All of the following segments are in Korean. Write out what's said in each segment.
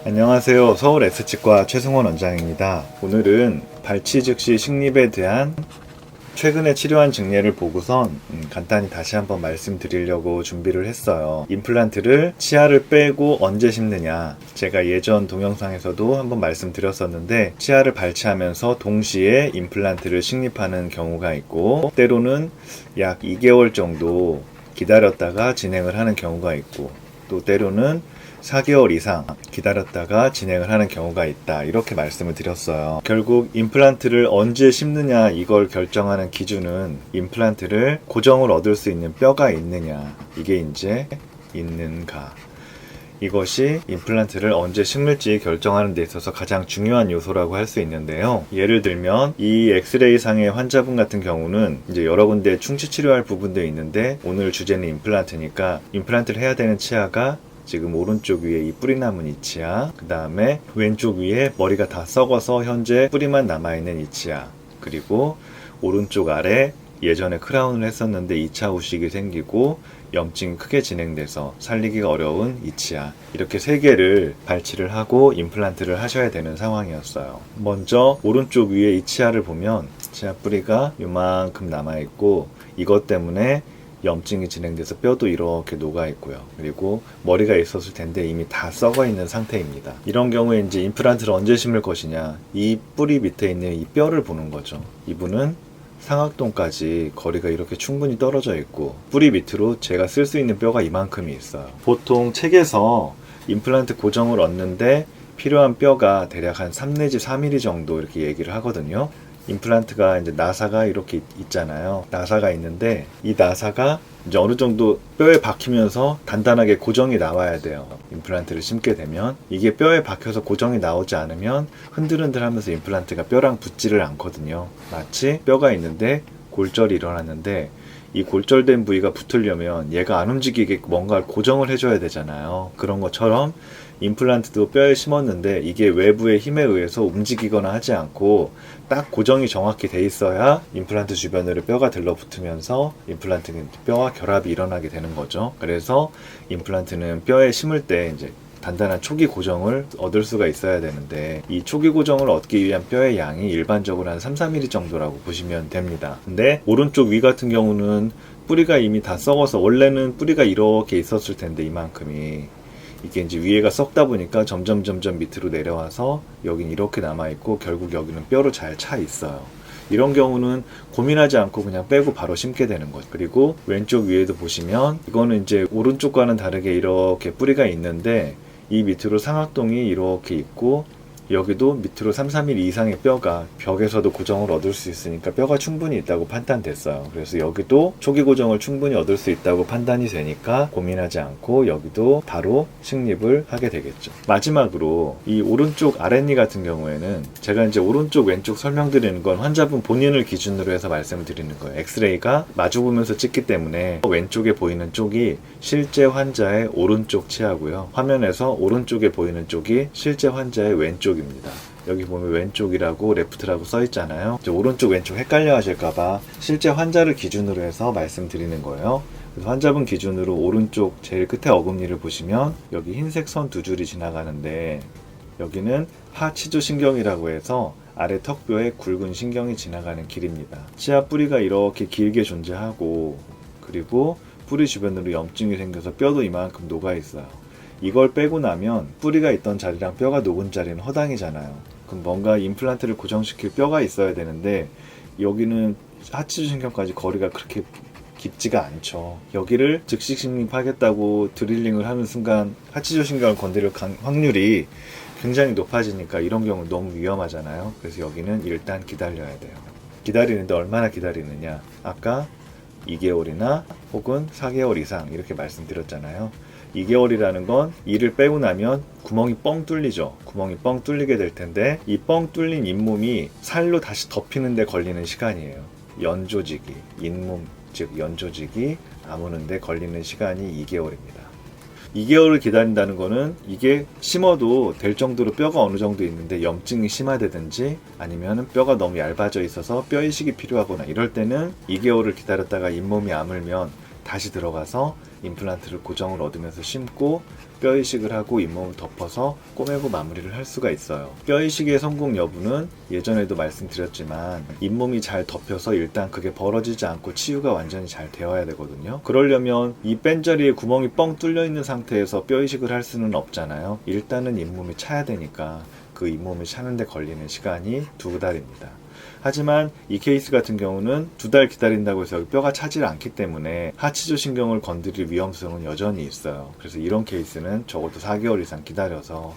안녕하세요. 서울 S치과 최승원 원장입니다. 오늘은 발치 즉시 식립에 대한 최근에 치료한 증례를 보고선 간단히 다시 한번 말씀드리려고 준비를 했어요. 임플란트를 치아를 빼고 언제 심느냐, 제가 예전 동영상에서도 한번 말씀드렸었는데 치아를 발치하면서 동시에 임플란트를 식립하는 경우가 있고, 때로는 약 2개월 정도 기다렸다가 진행을 하는 경우가 있고, 또 때로는 4개월 이상 기다렸다가 진행을 하는 경우가 있다, 이렇게 말씀을 드렸어요. 결국 임플란트를 언제 심느냐, 이걸 결정하는 기준은 임플란트를 고정을 얻을 수 있는 뼈가 있느냐, 이게 이제 있는가, 이것이 임플란트를 언제 심을지 결정하는 데 있어서 가장 중요한 요소라고 할 수 있는데요. 예를 들면 이 엑스레이 상의 환자분 같은 경우는 이제 여러 군데 충치 치료할 부분도 있는데, 오늘 주제는 임플란트니까 임플란트를 해야 되는 치아가 지금 오른쪽 위에 이 뿌리 남은 이 치아, 그 다음에 왼쪽 위에 머리가 다 썩어서 현재 뿌리만 남아있는 이 치아, 그리고 오른쪽 아래 예전에 크라운을 했었는데 2차 후식이 생기고 염증이 크게 진행돼서 살리기가 어려운 이 치아, 이렇게 3개를 발치를 하고 임플란트를 하셔야 되는 상황이었어요. 먼저 오른쪽 위에 이 치아를 보면 치아 뿌리가 요만큼 남아있고, 이것 때문에 염증이 진행돼서 뼈도 이렇게 녹아있고요. 그리고 머리가 있었을 텐데 이미 다 썩어있는 상태입니다. 이런 경우에 이제 임플란트를 언제 심을 것이냐, 이 뿌리 밑에 있는 이 뼈를 보는 거죠. 이분은 상악동까지 거리가 이렇게 충분히 떨어져 있고, 뿌리 밑으로 제가 쓸 수 있는 뼈가 이만큼이 있어요. 보통 책에서 임플란트 고정을 얻는데 필요한 뼈가 대략 한 3 내지 4mm 정도 이렇게 얘기를 하거든요. 임플란트가 이제 나사가 이렇게 있잖아요. 나사가 있는데 이 나사가 이제 어느 정도 뼈에 박히면서 단단하게 고정이 나와야 돼요. 임플란트를 심게 되면 이게 뼈에 박혀서 고정이 나오지 않으면 흔들흔들 하면서 임플란트가 뼈랑 붙지를 않거든요. 마치 뼈가 있는데 골절이 일어났는데 이 골절된 부위가 붙으려면 얘가 안 움직이게 뭔가를 고정을 해줘야 되잖아요. 그런 것처럼 임플란트도 뼈에 심었는데 이게 외부의 힘에 의해서 움직이거나 하지 않고 딱 고정이 정확히 돼 있어야 임플란트 주변으로 뼈가 들러붙으면서 임플란트 뼈와 결합이 일어나게 되는 거죠. 그래서 임플란트는 뼈에 심을 때 이제 단단한 초기 고정을 얻을 수가 있어야 되는데, 이 초기 고정을 얻기 위한 뼈의 양이 일반적으로 한 3, 4mm 정도라고 보시면 됩니다. 근데 오른쪽 위 같은 경우는 뿌리가 이미 다 썩어서, 원래는 뿌리가 이렇게 있었을 텐데 이만큼이, 이게 이제 위에가 썩다 보니까 점점 밑으로 내려와서 여긴 이렇게 남아있고 결국 여기는 뼈로 잘 차 있어요. 이런 경우는 고민하지 않고 그냥 빼고 바로 심게 되는 거죠. 그리고 왼쪽 위에도 보시면 이거는 이제 오른쪽과는 다르게 이렇게 뿌리가 있는데 이 밑으로 상악동이 이렇게 있고, 여기도 밑으로 3, 4mm 이상의 뼈가 벽에서도 고정을 얻을 수 있으니까 뼈가 충분히 있다고 판단됐어요. 그래서 여기도 초기 고정을 충분히 얻을 수 있다고 판단이 되니까 고민하지 않고 여기도 바로 식립을 하게 되겠죠. 마지막으로 이 오른쪽 아랫니 같은 경우에는 제가 이제 오른쪽 왼쪽 설명드리는 건 환자분 본인을 기준으로 해서 말씀을 드리는 거예요. 엑스레이가 마주보면서 찍기 때문에 왼쪽에 보이는 쪽이 실제 환자의 오른쪽 치아고요. 화면에서 오른쪽에 보이는 쪽이 실제 환자의 왼쪽 입니다. 여기 보면 왼쪽이라고 레프트라고 써 있잖아요. 오른쪽 왼쪽 헷갈려 하실까봐 실제 환자를 기준으로 해서 말씀드리는 거예요. 그래서 환자분 기준으로 오른쪽 제일 끝에 어금니를 보시면 여기 흰색 선 2줄이 지나가는데, 여기는 하치조신경이라고 해서 아래 턱뼈에 굵은 신경이 지나가는 길입니다. 치아 뿌리가 이렇게 길게 존재하고, 그리고 뿌리 주변으로 염증이 생겨서 뼈도 이만큼 녹아 있어요. 이걸 빼고 나면 뿌리가 있던 자리랑 뼈가 녹은 자리는 허당이잖아요. 그럼 뭔가 임플란트를 고정시킬 뼈가 있어야 되는데 여기는 하치조신경까지 거리가 그렇게 깊지가 않죠. 여기를 즉시 식립하겠다고 드릴링을 하는 순간 하치조신경을 건드릴 확률이 굉장히 높아지니까 이런 경우 너무 위험하잖아요. 그래서 여기는 일단 기다려야 돼요. 기다리는데 얼마나 기다리느냐, 아까 2개월이나 혹은 4개월 이상 이렇게 말씀드렸잖아요. 2개월이라는 건 이를 빼고 나면 구멍이 뻥 뚫리죠. 구멍이 뻥 뚫리게 될 텐데 이 뻥 뚫린 잇몸이 살로 다시 덮이는 데 걸리는 시간이에요. 연조직이, 잇몸 즉 연조직이 아무는 데 걸리는 시간이 2개월입니다. 2개월을 기다린다는 거는 이게 심어도 될 정도로 뼈가 어느 정도 있는데 염증이 심하다든지 아니면 뼈가 너무 얇아져 있어서 뼈 이식이 필요하거나 이럴 때는 2개월을 기다렸다가 잇몸이 아물면 다시 들어가서 임플란트를 고정을 얻으면서 심고 뼈 이식을 하고 잇몸을 덮어서 꼬매고 마무리를 할 수가 있어요. 뼈 이식의 성공 여부는 예전에도 말씀드렸지만 잇몸이 잘 덮여서 일단 그게 벌어지지 않고 치유가 완전히 잘 되어야 되거든요. 그러려면 이 뺀 자리에 구멍이 뻥 뚫려 있는 상태에서 뼈 이식을 할 수는 없잖아요. 일단은 잇몸이 차야 되니까 그 잇몸이 차는데 걸리는 시간이 2달입니다. 하지만 이 케이스 같은 경우는 2달 기다린다고 해서 여기 뼈가 차질 않기 때문에 하치조 신경을 건드릴 위험성은 여전히 있어요. 그래서 이런 케이스는 적어도 4개월 이상 기다려서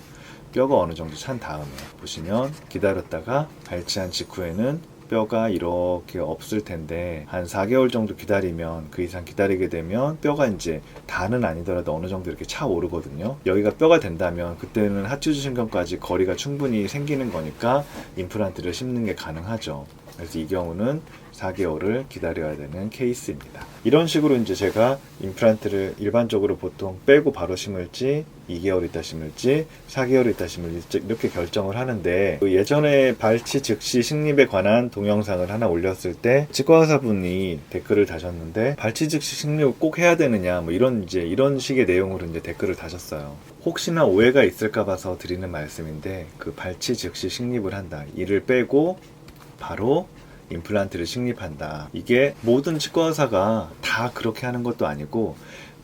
뼈가 어느 정도 찬 다음에 보시면 기다렸다가 발치한 직후에는 뼈가 이렇게 없을 텐데 한 4개월 정도 기다리면 그 이상 기다리게 되면 뼈가 이제 다는 아니더라도 어느 정도 이렇게 차오르거든요. 여기가 뼈가 된다면 그때는 하치조 신경까지 거리가 충분히 생기는 거니까 임플란트를 심는 게 가능하죠. 그래서 이 경우는 4개월을 기다려야 되는 케이스입니다. 이런 식으로 이제 제가 임플란트를 일반적으로 보통 빼고 바로 심을지 2개월 있다 심을지 4개월 있다 심을지 이렇게 결정을 하는데 예전에 발치 즉시 식립에 관한 동영상을 하나 올렸을 때 치과 의사분이 댓글을 다셨는데 발치 즉시 식립을 꼭 해야 되느냐 뭐 이런 식의 내용으로 이제 댓글을 다셨어요. 혹시나 오해가 있을까 봐서 드리는 말씀인데 그 발치 즉시 식립을 한다. 이를 빼고 바로 임플란트를 식립한다. 이게 모든 치과 의사가 다 그렇게 하는 것도 아니고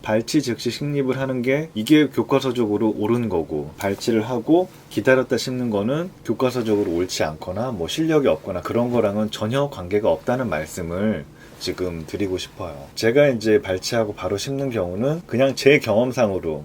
발치 즉시 식립을 하는 게 이게 교과서적으로 옳은 거고 발치를 하고 기다렸다 심는 거는 교과서적으로 옳지 않거나 뭐 실력이 없거나 그런 거랑은 전혀 관계가 없다는 말씀을 지금 드리고 싶어요. 제가 이제 발치하고 바로 심는 경우는 그냥 제 경험상으로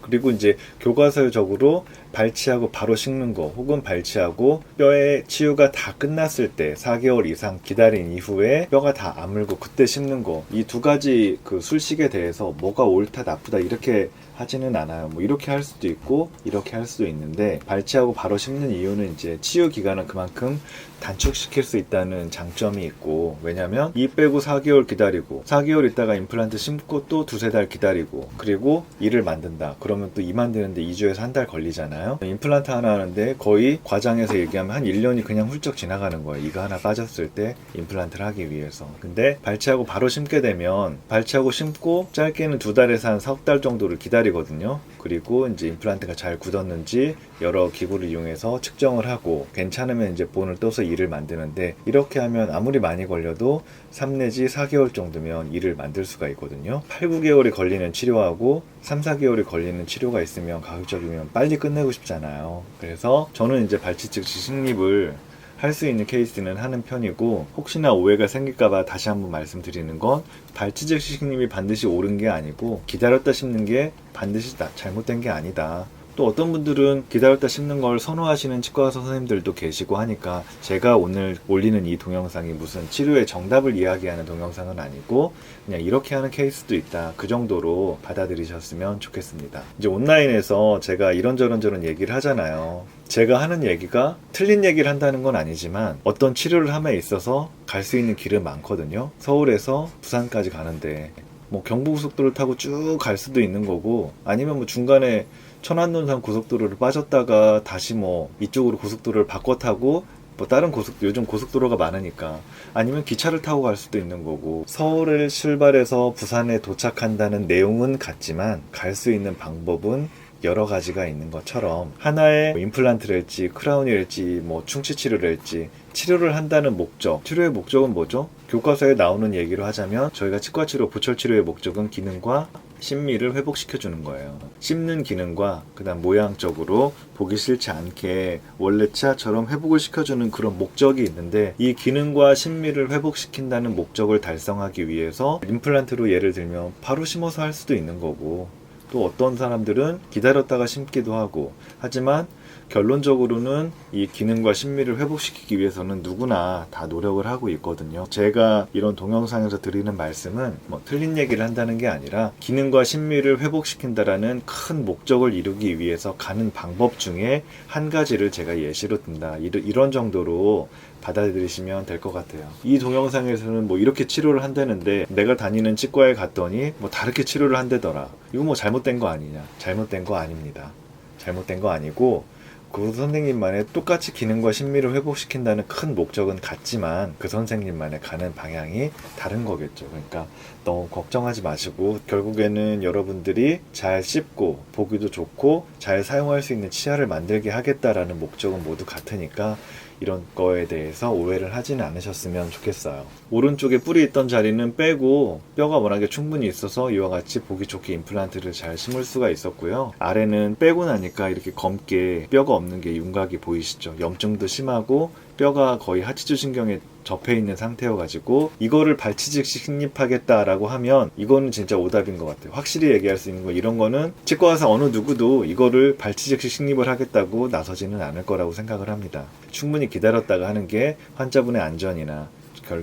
그리고 이제 교과서적으로 발치하고 바로 식는 거 혹은 발치하고 뼈의 치유가 다 끝났을 때 4개월 이상 기다린 이후에 뼈가 다 아물고 그때 심는 거 이 2가지 그 술식에 대해서 뭐가 옳다 나쁘다 이렇게 하지는 않아요. 뭐 이렇게 할 수도 있고 이렇게 할 수도 있는데 발치하고 바로 심는 이유는 이제 치유 기간을 그만큼 단축시킬 수 있다는 장점이 있고 왜냐면 이 빼고 4개월 기다리고 4개월 있다가 임플란트 심고 또 2-3달 기다리고 그리고 이를 만든다. 그러면 또 이 만드는데 2주에서 1달 걸리잖아요. 임플란트 하나 하는데 거의 과장해서 얘기하면 한 1년이 그냥 훌쩍 지나가는 거예요. 이가 하나 빠졌을 때 임플란트를 하기 위해서. 근데 발치하고 바로 심게 되면 발치하고 심고 짧게는 2달에서 한 4-5달 정도를 기다리거든요. 그리고 이제 임플란트가 잘 굳었는지 여러 기구를 이용해서 측정을 하고 괜찮으면 이제 본을 떠서 이를 만드는데 이렇게 하면 아무리 많이 걸려도 3 내지 4개월 정도면 이를 만들 수가 있거든요. 8-9개월이 걸리는 치료하고 3-4개월이 걸리는 치료가 있으면 가급적이면 빨리 끝내고 싶잖아요. 그래서 저는 이제 발치 즉시 식립을 할 수 있는 케이스는 하는 편이고 혹시나 오해가 생길까봐 다시 한번 말씀드리는 건 발치 즉시 식립이 반드시 옳은 게 아니고 기다렸다 심는 게 반드시 잘못된 게 아니다. 또 어떤 분들은 기다렸다 심는 걸 선호하시는 치과 선생님들도 계시고 하니까 제가 오늘 올리는 이 동영상이 무슨 치료의 정답을 이야기하는 동영상은 아니고 그냥 이렇게 하는 케이스도 있다. 그 정도로 받아들이셨으면 좋겠습니다. 이제 온라인에서 제가 이런저런 얘기를 하잖아요. 제가 하는 얘기가 틀린 얘기를 한다는 건 아니지만 어떤 치료를 함에 있어서 갈 수 있는 길은 많거든요. 서울에서 부산까지 가는데 뭐 경부고속도로를 타고 쭉 갈 수도 있는 거고 아니면 뭐 중간에 천안논산 고속도로를 빠졌다가 다시 뭐 이쪽으로 고속도로를 바꿔 타고 뭐 다른 요즘 고속도로가 많으니까 아니면 기차를 타고 갈 수도 있는 거고 서울을 출발해서 부산에 도착한다는 내용은 같지만 갈 수 있는 방법은 여러 가지가 있는 것처럼 하나의 임플란트랄지 크라운이랄지 뭐 충치 치료랄지 치료를 한다는 목적, 치료의 목적은 뭐죠? 교과서에 나오는 얘기로 하자면 저희가 치과 치료, 보철 치료의 목적은 기능과 심미를 회복시켜주는 거예요. 씹는 기능과 그다음 모양적으로 보기 싫지 않게 원래 치아처럼 회복을 시켜주는 그런 목적이 있는데 이 기능과 심미를 회복시킨다는 목적을 달성하기 위해서 임플란트로 예를 들면 바로 심어서 할 수도 있는 거고 또 어떤 사람들은 기다렸다가 심기도 하고 하지만 결론적으로는 이 기능과 심미를 회복시키기 위해서는 누구나 다 노력을 하고 있거든요. 제가 이런 동영상에서 드리는 말씀은 뭐 틀린 얘기를 한다는 게 아니라 기능과 심미를 회복시킨다라는 큰 목적을 이루기 위해서 가는 방법 중에 한 가지를 제가 예시로 든다. 이런 정도로 받아들이시면 될 것 같아요. 이 동영상에서는 뭐 이렇게 치료를 한다는데 내가 다니는 치과에 갔더니 뭐 다르게 치료를 한다더라. 이거 뭐 잘못된 거 아니냐? 잘못된 거 아닙니다. 잘못된 거 아니고 그 선생님만의 똑같이 기능과 심미를 회복시킨다는 큰 목적은 같지만 그 선생님만의 가는 방향이 다른 거겠죠. 그러니까 너무 걱정하지 마시고 결국에는 여러분들이 잘 씹고 보기도 좋고 잘 사용할 수 있는 치아를 만들게 하겠다라는 목적은 모두 같으니까 이런 거에 대해서 오해를 하지는 않으셨으면 좋겠어요. 오른쪽에 뿔이 있던 자리는 빼고 뼈가 워낙에 충분히 있어서 이와 같이 보기 좋게 임플란트를 잘 심을 수가 있었고요. 아래는 빼고 나니까 이렇게 검게 뼈가 없는 게 윤곽이 보이시죠? 염증도 심하고 뼈가 거의 하치주 신경에 접해 있는 상태여가지고 이거를 발치 즉시 식립하겠다라고 하면 이거는 진짜 오답인 것 같아요. 확실히 얘기할 수 있는 거 이런 거는 치과 의사 어느 누구도 이거를 발치 즉시 식립을 하겠다고 나서지는 않을 거라고 생각을 합니다. 충분히 기다렸다가 하는 게 환자분의 안전이나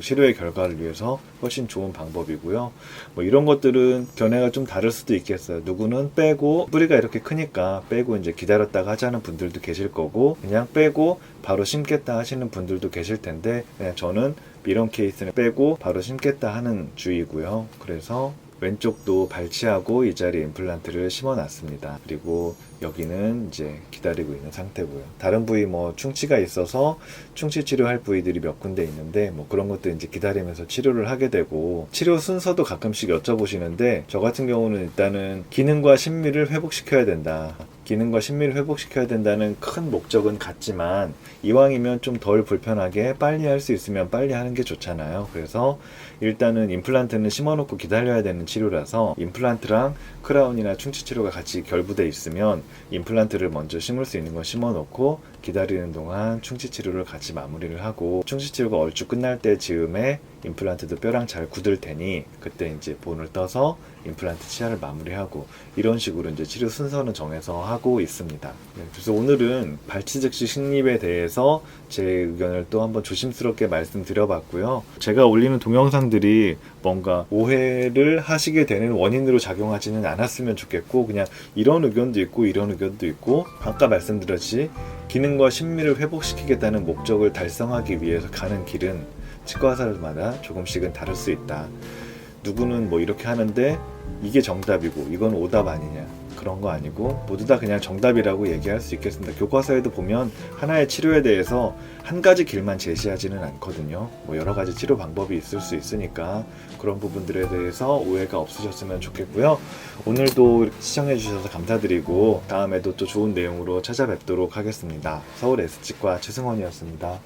치료의 결과를 위해서 훨씬 좋은 방법이고요. 뭐 이런 것들은 견해가 좀 다를 수도 있겠어요. 누구는 빼고 뿌리가 이렇게 크니까 빼고 이제 기다렸다가 하자는 분들도 계실 거고 그냥 빼고 바로 심겠다 하시는 분들도 계실 텐데 그냥 저는 이런 케이스는 빼고 바로 심겠다 하는 주의고요. 그래서 왼쪽도 발치하고 이 자리에 임플란트를 심어놨습니다. 그리고 여기는 이제 기다리고 있는 상태고요. 다른 부위 뭐 충치가 있어서 충치 치료할 부위들이 몇 군데 있는데 뭐 그런 것도 이제 기다리면서 치료를 하게 되고 치료 순서도 가끔씩 여쭤보시는데 저 같은 경우는 일단은 기능과 심미를 회복시켜야 된다. 기능과 심미를 회복시켜야 된다는 큰 목적은 같지만 이왕이면 좀 덜 불편하게 빨리 할 수 있으면 빨리 하는 게 좋잖아요. 그래서 일단은 임플란트는 심어놓고 기다려야 되는 치료라서 임플란트랑 크라운이나 충치 치료가 같이 결부돼 있으면 임플란트를 먼저 심을 수 있는 건 심어놓고 기다리는 동안 충치 치료를 같이 마무리를 하고 충치 치료가 얼추 끝날 때 즈음에 임플란트도 뼈랑 잘 굳을 테니 그때 이제 본을 떠서 임플란트 치아를 마무리하고 이런 식으로 이제 치료 순서는 정해서 하고 있습니다. 그래서 오늘은 발치 즉시 식립에 대해서 제 의견을 또 한번 조심스럽게 말씀드려봤고요. 제가 올리는 동영상들이 뭔가 오해를 하시게 되는 원인으로 작용하지는 않았으면 좋겠고 그냥 이런 의견도 있고 이런 의견도 있고 아까 말씀드렸지 기능과 심미를 회복시키겠다는 목적을 달성하기 위해서 가는 길은 치과 의사마다 조금씩은 다를 수 있다. 누구는 뭐 이렇게 하는데 이게 정답이고 이건 오답 아니냐 그런 거 아니고 모두 다 그냥 정답이라고 얘기할 수 있겠습니다. 교과서에도 보면 하나의 치료에 대해서 한 가지 길만 제시하지는 않거든요. 뭐 여러 가지 치료 방법이 있을 수 있으니까 그런 부분들에 대해서 오해가 없으셨으면 좋겠고요. 오늘도 시청해 주셔서 감사드리고 다음에도 또 좋은 내용으로 찾아뵙도록 하겠습니다. 서울 S치과 최승원이었습니다.